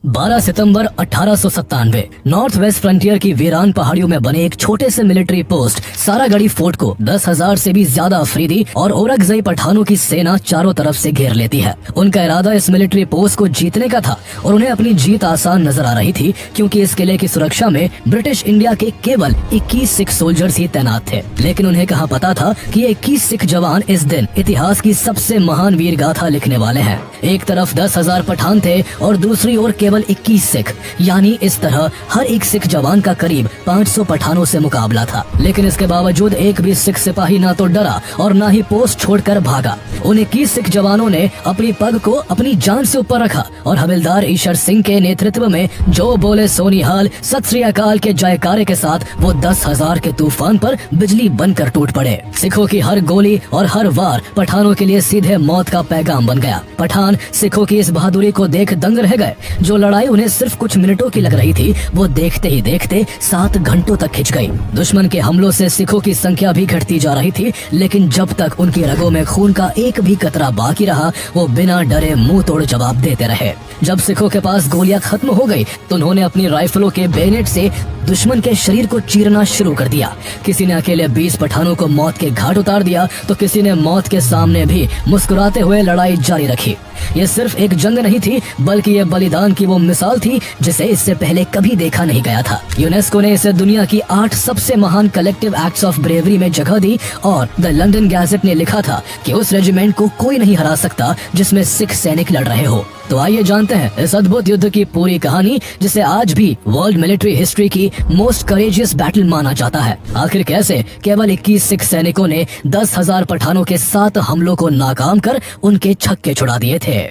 12 सितंबर 1897 north west frontier की वीरान पहाड़ियों में बने एक छोटे से मिलिट्री पोस्ट सारागढ़ी फोर्ट को 10,000 से भी ज्यादा अफरीदी और औरकजई पठानों की सेना चारों तरफ से घेर लेती है। उनका इरादा इस मिलिट्री पोस्ट को जीतने का था और उन्हें अपनी जीत आसान नजर आ रही थी, क्योंकि इस किले की सुरक्षा में ब्रिटिश इंडिया के केवल 21 सिख सोल्जर्स ही तैनात थे। लेकिन उन्हें कहाँ पता था कि ये 21 सिख जवान इस दिन इतिहास की सबसे महान वीर गाथा लिखने वाले हैं। एक तरफ 10,000 पठान थे और दूसरी ओर केवल 21 सिख, यानी इस तरह हर एक सिख जवान का करीब 500 पठानों से मुकाबला था। लेकिन इसके बावजूद एक भी सिख सिपाही ना तो डरा और ना ही पोस्ट छोड़कर भागा। उन 21 सिख जवानों ने अपनी पग को अपनी जान से ऊपर रखा और हविलदार ईशर सिंह के नेतृत्व में जो बोले सोनिहाल सत श्री अकाल के जयकारे के साथ वो 10,000 के तूफान पर बिजली बनकर टूट पड़े। सिखों की हर गोली और हर वार पठानों के लिए सीधे मौत का पैगाम बन गया। पठान सिखों की इस बहादुरी को देख दंग रह गए। जो लड़ाई उन्हें सिर्फ कुछ मिनटों की लग रही थी, वो देखते ही देखते 7 घंटों तक खिंच गई। दुश्मन के हमलों से सिखों की संख्या भी घटती जा रही थी, लेकिन जब तक उनकी रगों में खून का एक भी कतरा बाकी रहा, वो बिना डरे मुंह तोड़ जवाब देते रहे। जब सिखों के पास गोलियां खत्म हो गई तो उन्होंने अपनी राइफलों के बेनेट से दुश्मन के शरीर को चीरना शुरू कर दिया। किसी ने अकेले 20 पठानों को मौत के घाट उतार दिया तो किसी ने मौत के सामने भी मुस्कुराते हुए लड़ाई जारी रखी। ये सिर्फ एक जंग नहीं थी, बल्कि ये बलिदान की वो मिसाल थी जिसे इससे पहले कभी देखा नहीं गया था। यूनेस्को ने इसे दुनिया की 8 सबसे महान कलेक्टिव एक्ट्स ऑफ ब्रेवरी में जगह दी और द लंदन गैजेट ने लिखा था कि उस रेजिमेंट को कोई नहीं हरा सकता जिसमें सिख सैनिक लड़ रहे हो। तो आइए जानते हैं इस अद्भुत युद्ध की पूरी कहानी, जिसे आज भी वर्ल्ड मिलिट्री हिस्ट्री की मोस्ट करेजियस बैटल माना जाता है। आखिर कैसे केवल 21 सिख सैनिकों ने 10,000 पठानों के 7 हमलों को नाकाम कर उनके छक्के छुड़ा दिए थे।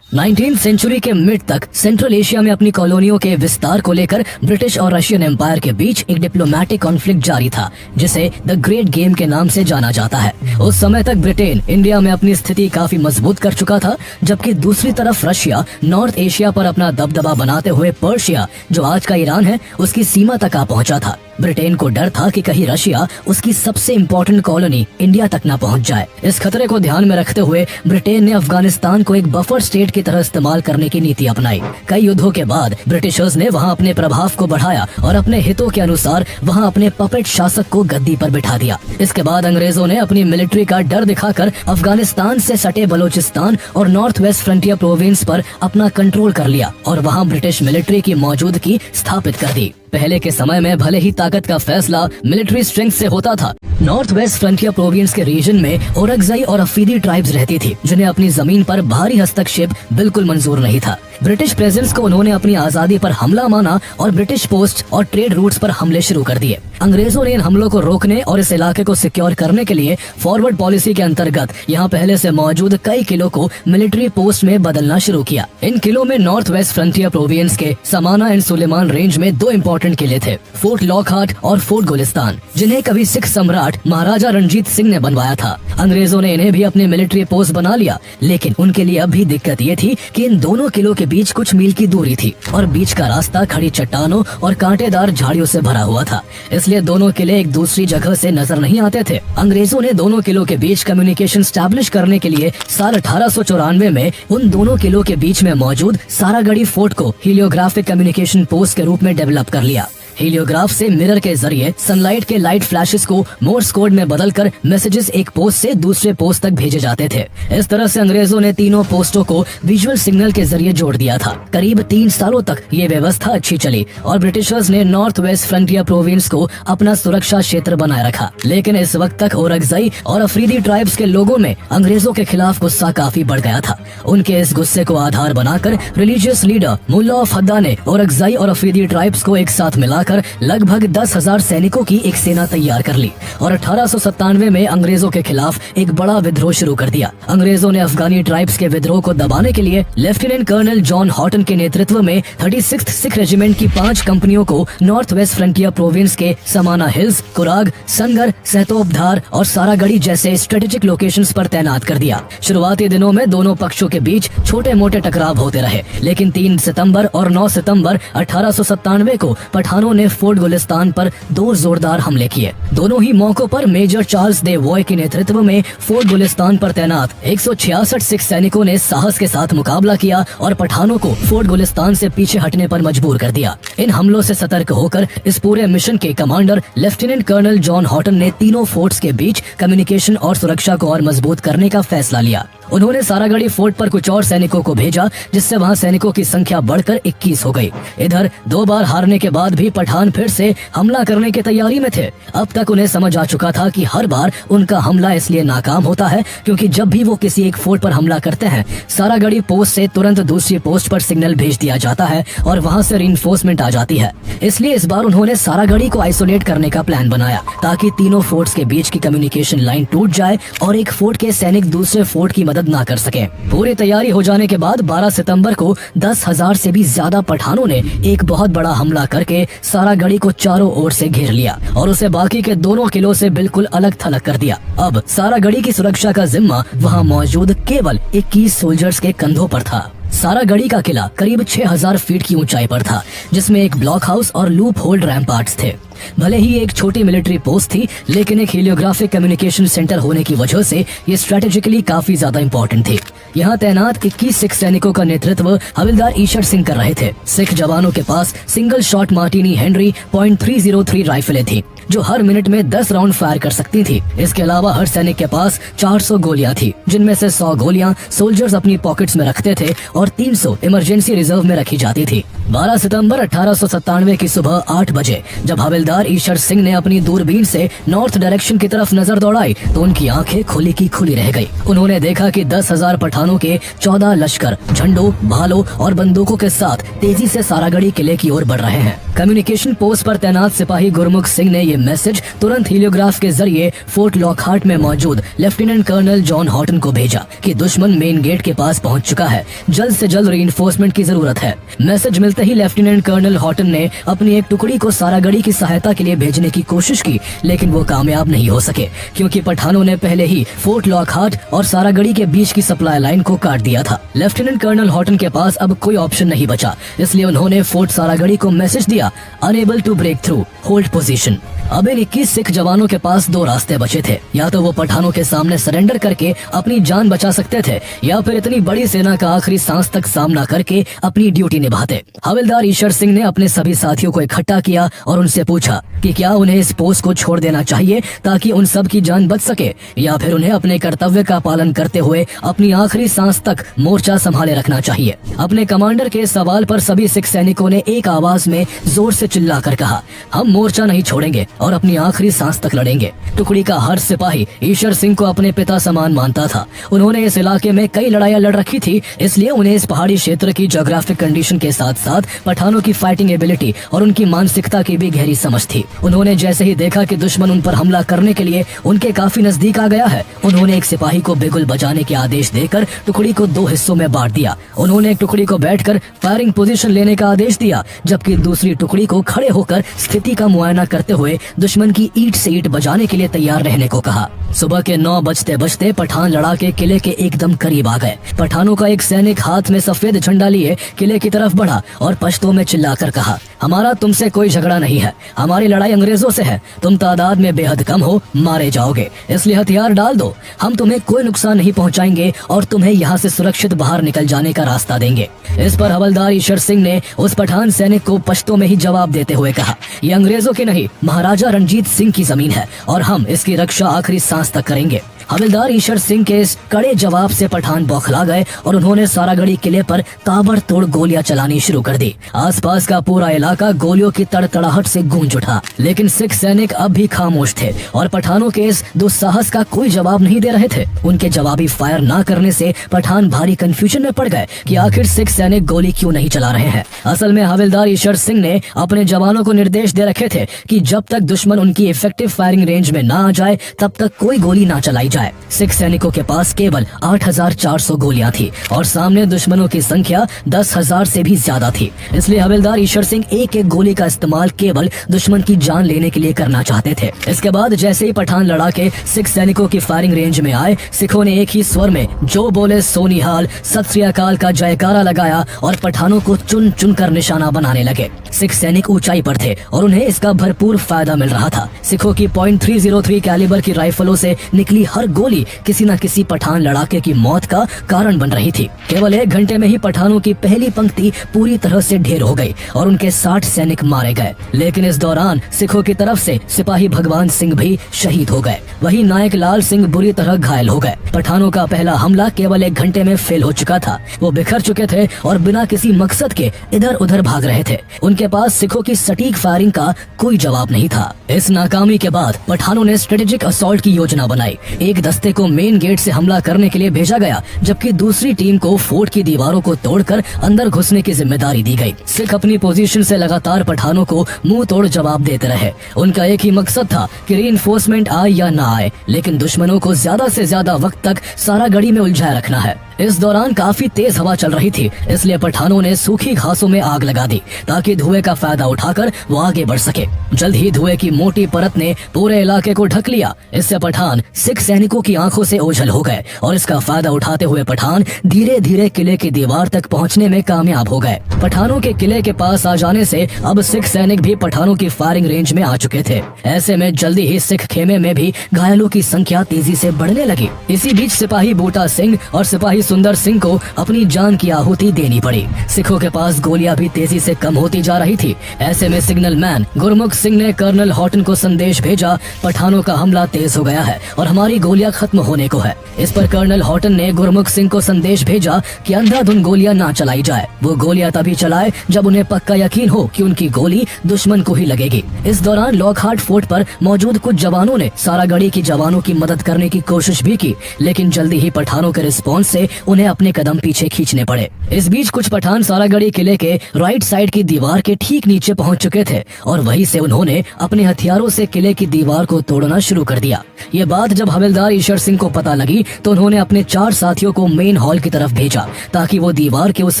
19वीं सेंचुरी के मिड तक सेंट्रल एशिया में अपनी कॉलोनियों के विस्तार को लेकर ब्रिटिश और रशियन एम्पायर के बीच एक डिप्लोमेटिक कॉन्फ्लिक्ट जारी था, जिसे द ग्रेट गेम के नाम से जाना जाता है। उस समय तक ब्रिटेन इंडिया में अपनी स्थिति काफी मजबूत कर चुका था, जबकि दूसरी तरफ रशिया नॉर्थ एशिया पर अपना दबदबा बनाते हुए पर्शिया, जो आज का ईरान है, उसकी सीमा तक आ पहुंचा था। ब्रिटेन को डर था कि कहीं रशिया उसकी सबसे इम्पोर्टेंट कॉलोनी इंडिया तक न पहुंच जाए। इस खतरे को ध्यान में रखते हुए ब्रिटेन ने अफगानिस्तान को एक बफर स्टेट की तरह इस्तेमाल करने की नीति अपनाई। कई युद्धों के बाद ब्रिटिशर्स ने वहां अपने प्रभाव को बढ़ाया और अपने हितों के अनुसार वहां अपने पपेट शासक को गद्दी पर बिठा दिया। इसके बाद अंग्रेजों ने अपनी मिलिट्री का डर दिखाकर अफगानिस्तान से सटे बलोचिस्तान और नॉर्थ वेस्ट फ्रंटियर प्रोविंस पर अपना कंट्रोल कर लिया और वहां ब्रिटिश मिलिट्री की मौजूदगी स्थापित कर दी। पहले के समय में भले ही ताकत का फैसला मिलिट्री स्ट्रेंथ से होता था, नॉर्थ वेस्ट फ्रंटियर प्रोविंस के रीजन में औरकजई और अफीदी ट्राइब्स रहती थी, जिन्हें अपनी जमीन पर भारी हस्तक्षेप बिल्कुल मंजूर नहीं था। ब्रिटिश प्रेजेंस को उन्होंने अपनी आजादी पर हमला माना और ब्रिटिश पोस्ट और ट्रेड रूट्स पर हमले शुरू कर दिए। अंग्रेजों ने इन हमलों को रोकने और इस इलाके को सिक्योर करने के लिए फॉरवर्ड पॉलिसी के अंतर्गत यहाँ पहले से मौजूद कई किलों को मिलिट्री पोस्ट में बदलना शुरू किया। इन किलों में नॉर्थ वेस्ट फ्रंटियर प्रोविंस के समाना एंड सुलेमान रेंज में 2 इम्पोर्टेंट किले थे, फोर्ट लॉकहार्ट और फोर्ट गुलिस्तान, जिन्हें कभी सिख सम्राट महाराजा रणजीत सिंह ने बनवाया था। अंग्रेजों ने इन्हें भी अपने मिलिट्री पोस्ट बना लिया, लेकिन उनके लिए अब भी दिक्कत ये थी कि इन दोनों किलों के बीच कुछ मील की दूरी थी और बीच का रास्ता खड़ी चट्टानों और कांटेदार झाड़ियों से भरा हुआ था। इसलिए दोनों किले एक दूसरी जगह से नजर नहीं आते थे। अंग्रेजों ने दोनों किलों के बीच कम्युनिकेशन स्टैब्लिश करने के लिए साल 1894 में उन दोनों किलों के बीच में मौजूद सारागढ़ी फोर्ट को हीलियोग्राफिक कम्युनिकेशन पोस्ट के रूप में डेवलप कर लिया। हीलियोग्राफ से मिरर के जरिए सनलाइट के लाइट फ्लैशेस को मोर्स कोड में बदलकर मैसेजेस एक पोस्ट से दूसरे पोस्ट तक भेजे जाते थे। इस तरह से अंग्रेजों ने तीनों पोस्टों को विजुअल सिग्नल के जरिए जोड़ दिया था। करीब 3 सालों तक ये व्यवस्था अच्छी चली और ब्रिटिशर्स ने नॉर्थ वेस्ट फ्रंटियर प्रोविंस को अपना सुरक्षा क्षेत्र बनाए रखा। लेकिन इस वक्त तक औरकजई और अफरीदी ट्राइब्स के लोगों में अंग्रेजों के खिलाफ गुस्सा काफी बढ़ गया था। उनके इस गुस्से को आधार बनाकर रिलीजियस लीडर मुल्ला ऑफ हद्दा ने औरकजई और अफरीदी ट्राइब्स को एक साथ मिलाकर लगभग 10,000 सैनिकों की एक सेना तैयार कर ली और 1897 में अंग्रेजों के खिलाफ एक बड़ा विद्रोह शुरू कर दिया। अंग्रेजों ने अफगानी ट्राइब्स के विद्रोह को दबाने के लिए लेफ्टिनेंट कर्नल जॉन हॉटन के नेतृत्व में 36th सिख रेजिमेंट की 5 कंपनियों को नॉर्थ वेस्ट फ्रंटियर प्रोविंस के समाना हिल्स, कुराग, संगर, सहतोपधार और सारागढ़ी जैसे स्ट्रेटेजिक लोकेशंस पर तैनात कर दिया। शुरुआती दिनों में दोनों पक्षों के बीच छोटे मोटे टकराव होते रहे, लेकिन 3 सितंबर और 9 सितंबर 1897 को पठानों ने फोर्ट गुलिस्तान पर 2 जोरदार हमले किए। दोनों ही मौकों पर मेजर चार्ल्स डे वॉय के नेतृत्व में फोर्ट गुलिस्तान पर तैनात 166 सिख सैनिकों ने साहस के साथ मुकाबला किया और पठानों को फोर्ट गुलिस्तान से पीछे हटने पर मजबूर कर दिया। इन हमलों से सतर्क होकर इस पूरे मिशन के commander lieutenant colonel John Haughton ने तीनों फोर्ट्स के बीच कम्युनिकेशन और सुरक्षा को और मजबूत करने का फैसला लिया। उन्होंने सारागढ़ी फोर्ट पर कुछ और सैनिकों को भेजा, जिससे वहां सैनिकों की संख्या बढ़कर 21 हो गई। इधर 2 बार हारने के बाद भी पठान फिर से हमला करने की तैयारी में थे। अब तक उन्हें समझ आ चुका था कि हर बार उनका हमला इसलिए नाकाम होता है क्योंकि जब भी वो किसी एक फोर्ट पर हमला करते हैं, सारागढ़ी पोस्ट से तुरंत दूसरी पोस्ट पर सिग्नल भेज दिया जाता है और वहां से रिइंफोर्समेंट आ जाती है। इसलिए इस बार उन्होंने सारागढ़ी को आइसोलेट करने का प्लान बनाया ताकि तीनों फोर्ट्स के बीच की कम्युनिकेशन लाइन टूट जाए और एक फोर्ट के सैनिक दूसरे फोर्ट की मदद ना कर सके। पूरी तैयारी हो जाने के बाद 12 सितंबर को 10,000 से भी ज्यादा पठानों ने एक बहुत बड़ा हमला करके सारागढ़ी को चारों ओर से घेर लिया और उसे बाकी के दोनों किलों से बिल्कुल अलग थलग कर दिया। अब सारागढ़ी की सुरक्षा का जिम्मा वहां मौजूद केवल 21 सोल्जर्स के कंधों पर था। सारागढ़ी का किला करीब 6000 फीट की ऊंचाई पर था, जिसमें एक ब्लॉक हाउस और लूप होल्ड रैम्पार्ट्स थे। भले ही एक छोटी मिलिट्री पोस्ट थी, लेकिन एक हेलियोग्राफिक कम्युनिकेशन सेंटर होने की वजह से ये स्ट्रेटेजिकली काफी ज्यादा इंपॉर्टेंट थी। यहाँ तैनात 21 सिख सैनिकों का नेतृत्व हविलदार ईशर सिंह कर रहे थे। सिख जवानों के पास सिंगल शॉट मार्टिनी हेनरी .303 राइफलें थी, जो हर मिनट में 10 राउंड फायर कर सकती थी। इसके अलावा हर सैनिक के पास 400 गोलियां थी, जिनमें से 100 गोलियां सोल्जर्स अपनी पॉकेट्स में रखते थे और 300 इमरजेंसी रिजर्व में रखी जाती थी। 12 सितंबर 1897 की सुबह 8 बजे जब हविलदार ईशर सिंह ने अपनी दूरबीन से नॉर्थ डायरेक्शन की तरफ नजर दौड़ाई तो उनकी आंखें खुली की खुली रह गई। उन्होंने देखा कि 10,000 पठानों के 14 लश्कर झंडों, भालों और बंदूकों के साथ तेजी से सारागढ़ी किले की ओर बढ़ रहे हैं। कम्युनिकेशन पोस्ट पर तैनात सिपाही गुरमुख सिंह ने ये मैसेज तुरंत हीलियोग्राफ के जरिए फोर्ट लॉकहार्ट में मौजूद लेफ्टिनेंट कर्नल जॉन हॉटन को भेजा कि दुश्मन मेन गेट के पास पहुंच चुका है, जल्द से जल्द रीइंफोर्समेंट की जरूरत है। मैसेज मिलते ही लेफ्टिनेंट कर्नल हॉटन ने अपनी एक टुकड़ी को सारागढ़ी की सहायता के लिए भेजने की कोशिश की, लेकिन वो कामयाब नहीं हो सके क्योंकि पठानों ने पहले ही फोर्ट लॉकहार्ट और सारागढ़ी के बीच की सप्लाई लाइन को काट दिया था। लेफ्टिनेंट कर्नल हॉटन के पास अब कोई ऑप्शन नहीं बचा, इसलिए उन्होंने फोर्ट सारागढ़ी को मैसेज दिया, unable to break through, hold position. अब इन 21 सिख जवानों के पास 2 रास्ते बचे थे, या तो वो पठानों के सामने सरेंडर करके अपनी जान बचा सकते थे या फिर इतनी बड़ी सेना का आखिरी सांस तक सामना करके अपनी ड्यूटी निभाते। हविलदार ईशर सिंह ने अपने सभी साथियों को इकट्ठा किया और उनसे पूछा कि क्या उन्हें इस पोस्ट को छोड़ देना चाहिए ताकि उन सब की जान बच सके, या फिर उन्हें अपने कर्तव्य का पालन करते हुए अपनी आखिरी सांस तक मोर्चा संभाले रखना चाहिए। अपने कमांडर के सवाल पर सभी सिख सैनिकों ने एक आवाज में जोर से चिल्लाकर कहा, हम मोर्चा नहीं छोड़ेंगे और अपनी आखिरी सांस तक लड़ेंगे। टुकड़ी का हर सिपाही ईशर सिंह को अपने पिता समान मानता था। उन्होंने इस इलाके में कई लड़ाइयां लड़ रखी थी, इसलिए उन्हें इस पहाड़ी क्षेत्र की ज्योग्राफिक कंडीशन के साथ साथ पठानों की फाइटिंग एबिलिटी और उनकी मानसिकता की भी गहरी समझ थी। उन्होंने जैसे ही देखा कि दुश्मन उन पर हमला करने के लिए उनके काफी नजदीक आ गया है, उन्होंने एक सिपाही को बिगुल बजाने के आदेश देकर टुकड़ी को 2 हिस्सों में बांट दिया। उन्होंने एक टुकड़ी को बैठकर फायरिंग पोजीशन लेने का आदेश दिया, जबकि दूसरी टुकड़ी को खड़े होकर स्थिति का मुआयना करते हुए दुश्मन की ईंट से ईंट बजाने के लिए तैयार रहने को कहा। सुबह के 9 बजते बजते पठान लड़ा के किले के एकदम करीब आ गए। पठानों का एक सैनिक हाथ में सफेद झंडा लिए किले की तरफ बढ़ा और पश्तो में चिल्लाकर कहा, हमारा तुमसे कोई झगड़ा नहीं है, हमारी लड़ाई अंग्रेजों से है। तुम तादाद में बेहद कम हो, मारे जाओगे, इसलिए हथियार डाल दो। हम तुम्हें कोई नुकसान नहीं पहुंचाएंगे और तुम्हें यहाँ से सुरक्षित बाहर निकल जाने का रास्ता देंगे। इस पर हवलदार ईशर सिंह ने उस पठान सैनिक को पश्तो में ही जवाब देते हुए कहा, ये अंग्रेजों की नहीं, महाराजा रणजीत सिंह की जमीन है और हम इसकी रक्षा आखिरी सांस तक करेंगे। हविलदार ईशर सिंह के इस कड़े जवाब से पठान बौखला गए और उन्होंने सारागढ़ी किले पर ताबड़तोड़ गोलियां चलानी शुरू कर दी। आसपास का पूरा इलाका गोलियों की तड़तड़ाहट से गूंज उठा, लेकिन सिख सैनिक अब भी खामोश थे और पठानों के इस दुस्साहस का कोई जवाब नहीं दे रहे थे। उनके जवाबी फायर न करने से पठान भारी कंफ्यूजन में पड़ गए कि आखिर सिख सैनिक गोली क्यों नहीं चला रहे हैं। असल में हविलदार ईशर सिंह ने अपने जवानों को निर्देश दे रखे थे कि जब तक दुश्मन उनकी इफेक्टिव फायरिंग रेंज में न आ जाए तब तक कोई गोली न चलाई जाए। जाए। सिख सैनिकों के पास केवल 8,400 गोलियां थी और सामने दुश्मनों की संख्या 10,000 से भी ज्यादा थी। इसलिए हवलदार ईश्वर सिंह एक एक गोली का इस्तेमाल केवल दुश्मन की जान लेने के लिए करना चाहते थे। इसके बाद जैसे ही पठान लड़ाके सिख सैनिकों की फायरिंग रेंज में आए, सिखों ने एक ही स्वर में जो बोले सो निहाल, सत श्री अकाल का जयकारा लगाया और पठानों को चुन चुन कर निशाना बनाने लगे। सिख सैनिक ऊंचाई पर थे और उन्हें इसका भरपूर फायदा मिल रहा था। सिखों की .303 कैलिबर की राइफलों से निकली हर गोली किसी न किसी पठान लड़ाके की मौत का कारण बन रही थी। केवल 1 घंटे में ही पठानों की पहली पंक्ति पूरी तरह से ढेर हो गई और उनके 60 सैनिक मारे गए। लेकिन इस दौरान सिखों की तरफ से सिपाही भगवान सिंह भी शहीद हो गए। वहीं नायक लाल सिंह बुरी तरह घायल हो गए। पठानों का पहला हमला केवल 1 घंटे में फेल हो चुका था। वो बिखर चुके थे और बिना किसी मकसद के इधर उधर भाग रहे थे। उनके पास सिखों की सटीक फायरिंग का कोई जवाब नहीं था। इस नाकामी के बाद पठानों ने स्ट्रेटेजिक असॉल्ट की योजना बनाई। एक दस्ते को मेन गेट से हमला करने के लिए भेजा गया, जबकि दूसरी टीम को फोर्ट की दीवारों को तोड़कर अंदर घुसने की जिम्मेदारी दी गई। सिख अपनी पोजीशन से लगातार पठानों को मुंह तोड़ जवाब देते रहे। उनका एक ही मकसद था कि रीइंफोर्समेंट आए या ना आए, लेकिन दुश्मनों को ज्यादा से ज्यादा वक्त तक सारागढ़ी में उलझाए रखना है। इस दौरान काफी तेज हवा चल रही थी, इसलिए पठानों ने सूखी घासों में आग लगा दी ताकि धुएं का फायदा उठाकर वो आगे बढ़ सके। जल्द ही धुएं की मोटी परत ने पूरे इलाके को ढक लिया। इससे पठान सिख सैनिकों की आंखों से ओझल हो गए और इसका फायदा उठाते हुए पठान धीरे धीरे किले की दीवार तक पहुंचने में कामयाब हो गए। पठानों के किले के पास आ जाने से अब सिख सैनिक भी पठानों की फायरिंग रेंज में आ चुके थे। ऐसे में जल्दी ही सिख खेमे में भी घायलों की संख्या तेजी से बढ़ने लगी। इसी बीच सिपाही बूटा सिंह और सिपाही सुंदर सिंह को अपनी जान की आहुति देनी पड़ी। सिखों के पास गोलियां भी तेजी से कम होती जा रही थी। ऐसे में सिग्नल मैन गुरमुख सिंह ने कर्नल हॉटन को संदेश भेजा, पठानों का हमला तेज हो गया है और हमारी गोलियां खत्म होने को है। इस पर कर्नल हॉटन ने गुरमुख सिंह को संदेश भेजा कि अंधाधुंध गोलियां ना चलाई जाए। वो गोलियां तभी चलाए जब उन्हें पक्का यकीन हो कि उनकी गोली दुश्मन को ही लगेगी। इस दौरान लॉकहार्ट फोर्ट पर मौजूद कुछ जवानों ने सारागढ़ी की जवानों की मदद करने की कोशिश भी की, लेकिन जल्दी ही पठानों के रिस्पॉन्स से उन्हें अपने कदम पीछे खींचने पड़े। इस बीच कुछ पठान सारागढ़ी किले के राइट साइड की दीवार के ठीक नीचे पहुंच चुके थे और वहीं से उन्होंने अपने हथियारों से किले की दीवार को तोड़ना शुरू कर दिया। ये बात जब हवलदार ईश्वर सिंह को पता लगी तो उन्होंने अपने 4 साथियों को मेन हॉल की तरफ भेजा ताकि वो दीवार के उस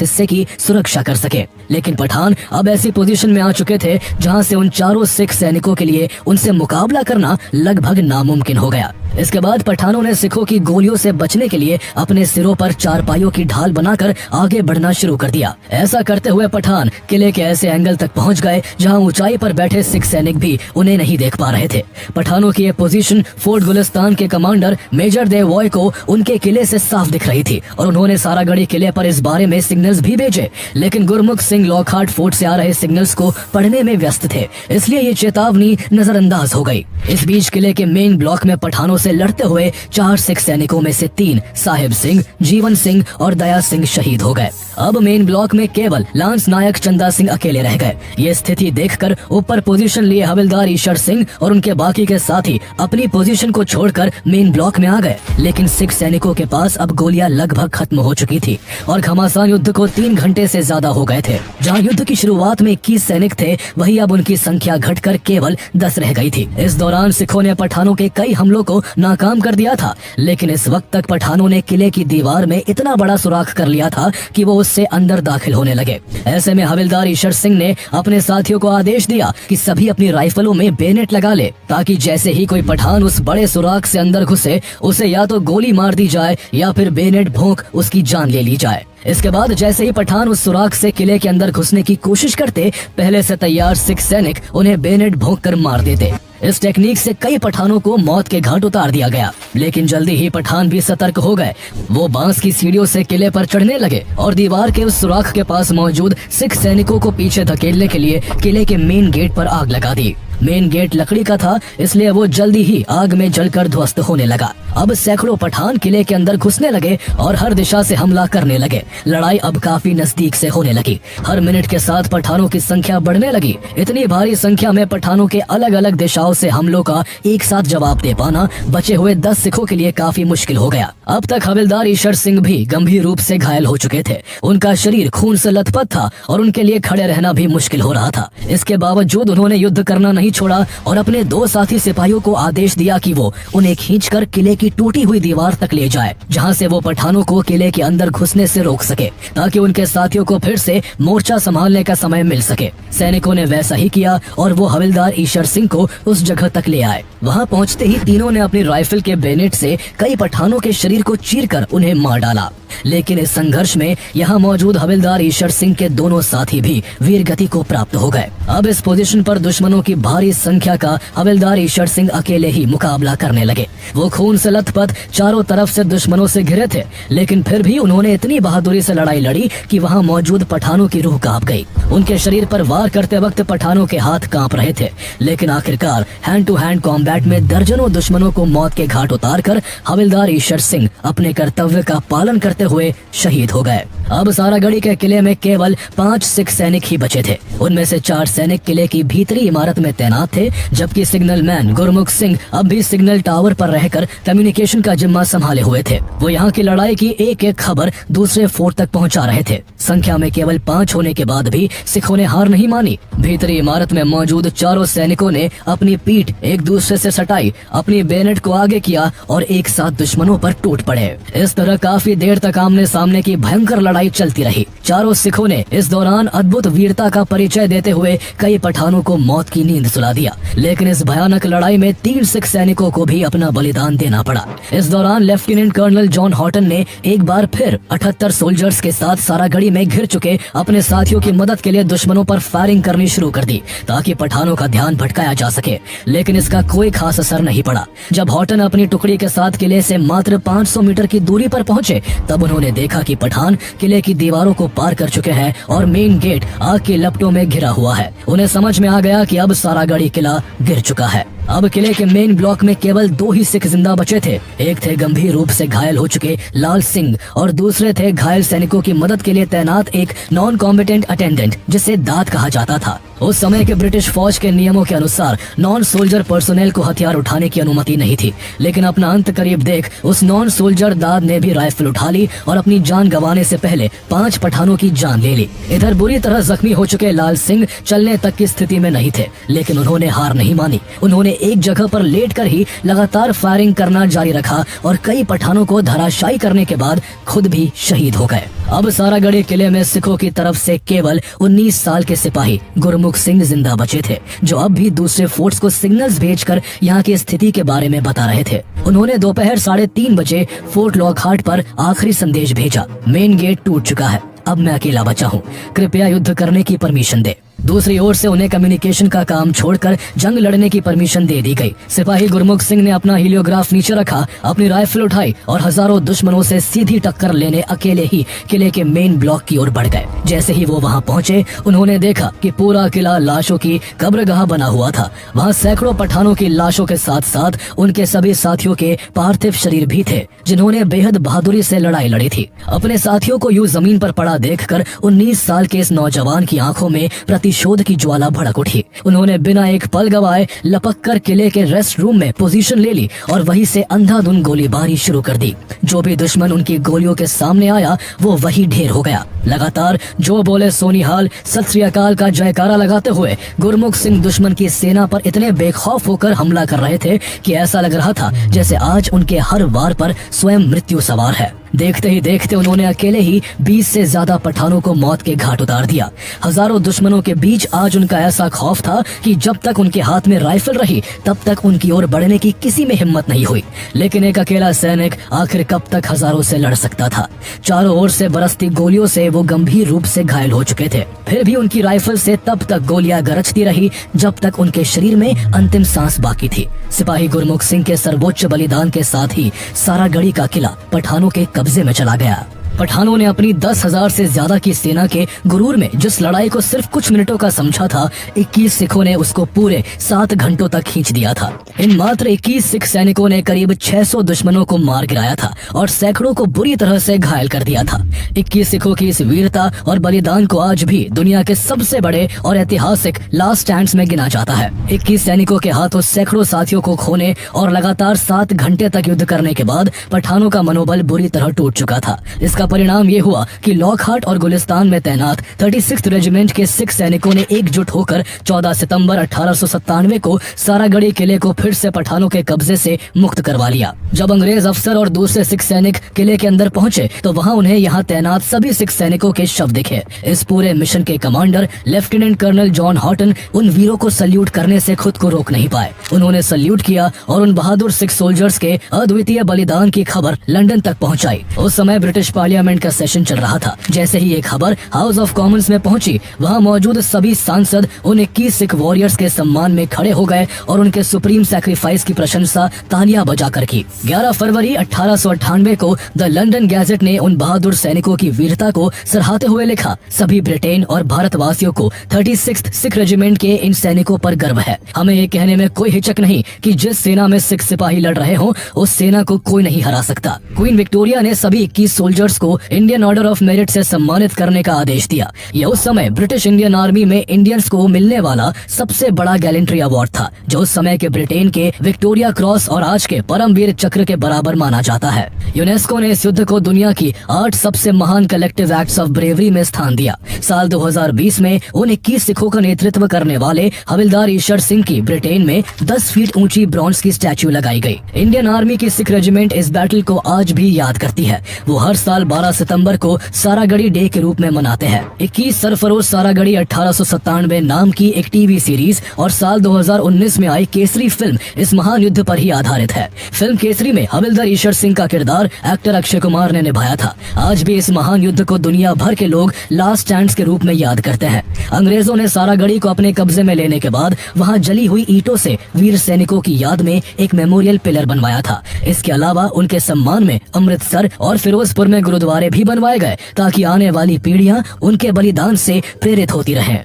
हिस्से की सुरक्षा कर सके। लेकिन पठान अब ऐसी पोजीशन में आ चुके थे जहां से उन चारों सिख सैनिकों के लिए उनसे मुकाबला करना लगभग नामुमकिन हो गया। इसके बाद पठानों ने सिखों की गोलियों से बचने के लिए अपने सिरों पर चारपाइयों की ढाल बनाकर आगे बढ़ना शुरू कर दिया। ऐसा करते हुए पठान किले के ऐसे एंगल तक पहुंच गए जहां ऊंचाई पर बैठे सिख सैनिक भी उन्हें नहीं देख पा रहे थे। पठानों की ये पोजीशन फोर्ट गुलिस्तान के कमांडर मेजर देवॉय को उनके किले से साफ दिख रही थी और उन्होंने सारागढ़ी किले पर इस बारे में सिग्नल्स भी भेजे, लेकिन गुरमुख सिंह लॉकहार्ट फोर्ट से आ रहे सिग्नल्स को पढ़ने में व्यस्त थे, इसलिए ये चेतावनी नजरअंदाज हो गई। इस बीच किले के मेन ब्लॉक में पठानों से लड़ते हुए 4 सिख सैनिकों में से 3 साहिब सिंह, जीवन सिंह और दया सिंह शहीद हो गए। अब मेन ब्लॉक में केवल लांस नायक चंदा सिंह अकेले रह गए। ये स्थिति देखकर ऊपर पोजीशन लिए हवलदार ईश्वर सिंह और उनके बाकी के साथी अपनी पोजीशन को छोड़कर मेन ब्लॉक में आ गए, लेकिन सिख सैनिकों के पास अब गोलियां लगभग खत्म हो चुकी थी और घमासान युद्ध को 3 घंटे से ज्यादा हो गए थे। जहाँ युद्ध की शुरुआत में 21 सैनिक थे, वही अब उनकी संख्या घटकर केवल 10 रह गई थी। इस दौरान सिखों ने पठानों के कई हमलों को नाकाम कर दिया था, लेकिन इस वक्त तक पठानों ने किले की दीवार में इतना बड़ा सुराख कर लिया था कि वो उससे अंदर दाखिल होने लगे। ऐसे में हवलदार ईश्वर सिंह ने अपने साथियों को आदेश दिया कि सभी अपनी राइफलों में बेनेट लगा ले, ताकि जैसे ही कोई पठान उस बड़े सुराख से अंदर घुसे उसे या तो गोली मार दी जाए या फिर बेनेट भोंक उसकी जान ले ली जाए। इसके बाद जैसे ही पठान उस सुराख से किले के अंदर घुसने की कोशिश करते, पहले से तैयार सिख सैनिक उन्हें बेनेट भोंक कर मार देते। इस टेक्निक से कई पठानों को मौत के घाट उतार दिया गया, लेकिन जल्दी ही पठान भी सतर्क हो गए। वो बांस की सीढ़ियों से किले पर चढ़ने लगे और दीवार के उस सुराख के पास मौजूद सिख सैनिकों को पीछे धकेलने के लिए किले के मेन गेट पर आग लगा दी। मेन गेट लकड़ी का था, इसलिए वो जल्दी ही आग में जलकर ध्वस्त होने लगा। अब सैकड़ों पठान किले के अंदर घुसने लगे और हर दिशा से हमला करने लगे। लड़ाई अब काफी नजदीक से होने लगी। हर मिनट के साथ पठानों की संख्या बढ़ने लगी। इतनी भारी संख्या में पठानों के अलग अलग दिशाओं से हमलों का एक साथ जवाब दे पाना बचे हुए 10 सिखों के लिए काफी मुश्किल हो गया। अब तक हवलदार ईश्वर सिंह भी गंभीर रूप से घायल हो चुके थे। उनका शरीर खून से लथपथ था और उनके लिए खड़े रहना भी मुश्किल हो रहा था। इसके बावजूद उन्होंने युद्ध करना नहीं नहीं छोड़ा और अपने 2 साथी सिपाहियों को आदेश दिया कि वो उन्हें खींचकर किले की टूटी हुई दीवार तक ले जाए, जहां से वो पठानों को किले के अंदर घुसने से रोक सके, ताकि उनके साथियों को फिर से मोर्चा संभालने का समय मिल सके। सैनिकों ने वैसा ही किया और वो हवलदार ईशर सिंह को उस जगह तक ले आए। वहां पहुंचते ही तीनों ने अपनी राइफल के बेनेट से कई पठानों के शरीर को चीरकर उन्हें मार डाला। लेकिन इस संघर्ष में यहाँ मौजूद हवलदार ईशर सिंह के दोनों साथी भी वीर गति को प्राप्त हो गए। अब इस पोजीशन पर दुश्मनों की भारी संख्या का हवलदार ईशर सिंह अकेले ही मुकाबला करने लगे। वो खून से लथपथ चारों तरफ से दुश्मनों से घिरे थे, लेकिन फिर भी उन्होंने इतनी बहादुरी से लड़ाई लड़ी कि वहाँ मौजूद पठानों की रूह कांप गई। उनके शरीर पर वार करते वक्त पठानों के हाथ कांप रहे थे, लेकिन आखिरकार हैंड टू हैंड कॉम्बैट में दर्जनों दुश्मनों को मौत के घाट उतारकर हवलदार ईशर सिंह अपने कर्तव्य का पालन करते हुए शहीद हो गए। अब सारागढ़ी के किले में केवल 5 सिख सैनिक ही बचे थे। उनमें से 4 सैनिक किले की भीतरी इमारत में तैनात थे, जबकि सिग्नल मैन गुरमुख सिंह अब भी सिग्नल टावर पर रहकर कम्युनिकेशन का जिम्मा संभाले हुए थे। वो यहाँ की लड़ाई की एक-एक खबर दूसरे फोर्ट तक पहुँचा रहे थे। संख्या में केवल 5 होने के बाद भी सिखों ने हार नहीं मानी। भीतरी इमारत में मौजूद चारों सैनिकों ने अपनी पीठ एक दूसरे से सटाई, अपनी बेनेट को आगे किया और एक साथ दुश्मनों पर टूट पड़े। इस तरह काफी देर तक आमने सामने की भयंकर लड़ाई चलती रही। चारों सिखों ने इस दौरान अद्भुत वीरता का परिचय देते हुए कई पठानों को मौत की नींद सुला दिया। लेकिन इस भयानक लड़ाई में 3 सिख सैनिकों को भी अपना बलिदान देना पड़ा। इस दौरान लेफ्टिनेंट कर्नल जॉन हॉटन ने एक बार फिर 78 सोल्जर्स के साथ सारागढ़ी में घिर चुके अपने साथियों की मदद के लिए दुश्मनों पर फायरिंग करनी शुरू कर दी, ताकि पठानों का ध्यान भटकाया जा सके। लेकिन इसका कोई खास असर नहीं पड़ा। जब हॉटन अपनी टुकड़ी के साथ किले से मात्र 500 मीटर की दूरी पर पहुंचे, तब उन्होंने देखा कि पठान किले की दीवारों को पार कर चुके हैं और मेन गेट आग की लपटों में घिरा हुआ है। उन्हें समझ में आ गया कि अब सारागढ़ी किला गिर चुका है। अब किले के मेन ब्लॉक में केवल 2 ही सिख जिंदा बचे थे। एक थे गंभीर रूप से घायल हो चुके लाल सिंह और दूसरे थे घायल सैनिकों की मदद के लिए तैनात एक नॉन कॉम्बिटेंट अटेंडेंट, जिसे दाद कहा जाता था। उस समय के ब्रिटिश फौज के नियमों के अनुसार नॉन सोल्जर पर्सोनेल को हथियार उठाने की अनुमति नहीं थी, लेकिन अपना अंत करीब देख उस नॉन सोल्जर दाद ने भी राइफल उठा ली और अपनी जान गंवाने से पहले 5 पठानों की जान ले ली। इधर बुरी तरह जख्मी हो चुके लाल सिंह चलने तक की स्थिति में नहीं थे, लेकिन उन्होंने हार नहीं मानी। उन्होंने एक जगह पर लेटकर ही लगातार फायरिंग करना जारी रखा और कई पठानों को धराशायी करने के बाद खुद भी शहीद हो गए। अब सारागढ़ी किले में सिखों की तरफ से केवल 19 साल के सिपाही गुरमुख सिंह जिंदा बचे थे, जो अब भी दूसरे फोर्ट्स को सिग्नल्स भेजकर यहाँ की स्थिति के बारे में बता रहे थे। उन्होंने दोपहर 3:30 बजे फोर्ट लॉकहार्ट पर आखिरी संदेश भेजा, मेन गेट टूट चुका है, अब मैं अकेला बचा हूँ, कृपया युद्ध करने की परमिशन दे। दूसरी ओर से उन्हें कम्युनिकेशन का काम छोड़कर जंग लड़ने की परमिशन दे दी गई। सिपाही गुरमुख सिंह ने अपना हीलियोग्राफ नीचे रखा, अपनी राइफल उठाई और हजारों दुश्मनों से सीधी टक्कर लेने अकेले ही किले के मेन ब्लॉक की ओर बढ़ गए। जैसे ही वो वहां पहुंचे, उन्होंने देखा कि पूरा किला लाशों की कब्रगाह बना हुआ था। वहां सैकड़ों पठानों की लाशों के साथ साथ उनके सभी साथियों के पार्थिव शरीर भी थे, जिन्होंने बेहद बहादुरी से लड़ाई लड़ी थी। अपने साथियों को यूं जमीन पर पड़ा देखकर 19 साल के इस नौजवान की आंखों में प्रतिशोध की ज्वाला भड़क उठी। उन्होंने बिना एक पल गवाए लपक कर किले के रेस्ट रूम में पोजीशन ले ली और वहीं से अंधाधुंध गोलीबारी शुरू कर दी। जो भी दुश्मन उनकी गोलियों के सामने आया, वो वही ढेर हो गया। लगातार जो बोले सोनिहाल सत श्री अकाल का जयकारा लगाते हुए गुरमुख सिंह दुश्मन की सेना पर इतने बेखौफ होकर हमला कर रहे थे कि ऐसा लग रहा था जैसे आज उनके हर वार पर स्वयं मृत्यु सवार है। देखते ही देखते उन्होंने अकेले ही 20 से ज्यादा पठानों को मौत के घाट उतार दिया। हजारों दुश्मनों के बीच आज उनका ऐसा खौफ था कि जब तक उनके हाथ में राइफल रही, तब तक उनकी ओर बढ़ने की किसी में हिम्मत नहीं हुई। लेकिन एक अकेला सैनिक आखिर कब तक हजारों से लड़ सकता था। चारों ओर से बरसती गोलियों से वो गंभीर रूप से घायल हो चुके थे। फिर भी उनकी राइफल से तब तक गोलियां गरजती रही जब तक उनके शरीर में अंतिम सांस बाकी थी। सिपाही गुरमुख सिंह के सर्वोच्च बलिदान के साथ ही सारागढ़ी का किला पठानों के कब्जे में चला गया। पठानों ने अपनी 10,000 से ज्यादा की सेना के गुरूर में जिस लड़ाई को सिर्फ कुछ मिनटों का समझा था, 21 सिखों ने उसको पूरे 7 घंटों तक खींच दिया था। इन मात्र 21 सिख सैनिकों ने करीब 600 दुश्मनों को मार गिराया था और सैकड़ों को बुरी तरह से घायल कर दिया था। 21 सिखों की इस वीरता और बलिदान को आज भी दुनिया के सबसे बड़े और ऐतिहासिक लास्ट स्टैंड्स में गिना जाता है। 21 सैनिकों के हाथों सैकड़ों साथियों को खोने और लगातार 7 घंटे तक युद्ध करने के बाद पठानों का मनोबल बुरी तरह टूट चुका था। इसका परिणाम ये हुआ कि लॉकहार्ट और गुलिस्तान में तैनात 36th रेजिमेंट के सिख सैनिकों ने एकजुट होकर 14 सितंबर 1897 को सारागढ़ी किले को फिर से पठानों के कब्जे से मुक्त करवा लिया। जब अंग्रेज अफसर और दूसरे सिख सैनिक किले के अंदर पहुंचे तो वहां उन्हें यहाँ तैनात सभी सिख सैनिकों के शव दिखे। इस पूरे मिशन के commander lieutenant colonel John Haughton उन वीरों को सल्यूट करने से खुद को रोक नहीं पाए। उन्होंने सल्यूट किया और उन बहादुर सिख सोल्जर्स के अद्वितीय बलिदान की खबर लंदन तक पहुंचाई। उस समय ब्रिटिश पार्लियामेंट का सेशन चल रहा था। जैसे ही ये खबर हाउस ऑफ कॉमन्स में पहुंची, वहां मौजूद सभी सांसद उन 21 सिख वॉरियर्स के सम्मान में खड़े हो गए और उनके सुप्रीम सैक्रिफाइस की प्रशंसा तालियां बजाकर की। 11 फरवरी 1898 को द लंदन गैजेट ने उन बहादुर सैनिकों की वीरता को सराहते हुए लिखा, सभी ब्रिटेन और भारतवासियों को 36th सिख रेजिमेंट के इन सैनिकों पर गर्व है। हमें ये कहने में कोई हिचक नहीं कि जिस सेना में सिख सिपाही लड़ रहे हों, उस सेना को कोई नहीं हरा सकता। क्वीन विक्टोरिया ने सभी 21 सोल्जर्स को इंडियन ऑर्डर ऑफ मेरिट से सम्मानित करने का आदेश दिया। यह उस समय ब्रिटिश इंडियन आर्मी में इंडियंस को मिलने वाला सबसे बड़ा गैलेंट्री अवार्ड था, जो उस समय के ब्रिटेन के विक्टोरिया क्रॉस और आज के परमवीर चक्र के बराबर माना जाता है। यूनेस्को ने इस युद्ध को दुनिया की 8 सबसे महान कलेक्टिव एक्ट्स ऑफ ब्रेवरी में स्थान दिया। साल 2020 में उन 21 सिखों का नेतृत्व करने वाले हविलदार ईश्वर सिंह की ब्रिटेन में 10 फीट ऊंची ब्रॉन्ज की स्टैच्यू लगाई गई। इंडियन आर्मी की सिख रेजिमेंट इस बैटल को आज भी याद करती है। वो हर साल 12 सितंबर को सारागढ़ी डे के रूप में मनाते हैं। 21 सरफरोश सारागढ़ी 1897 नाम की एक टीवी सीरीज और साल 2019 में आई केसरी फिल्म इस महान युद्ध पर ही आधारित है। फिल्म केसरी में हविलदार ईश्वर सिंह का किरदार एक्टर अक्षय कुमार ने निभाया था। आज भी इस महान युद्ध को दुनिया भर के लोग लास्ट स्टैंड के रूप में याद करते हैं। अंग्रेजों ने सारागढ़ी को अपने कब्जे में लेने के बाद वहां जली हुई ईंटों से वीर सैनिकों की याद में एक मेमोरियल पिलर बनवाया था। इसके अलावा उनके सम्मान में अमृतसर और फिरोजपुर में गुरुद्वारे भी बनवाए गए ताकि आने वाली पीढ़ियां उनके बलिदान से प्रेरित होती रहें।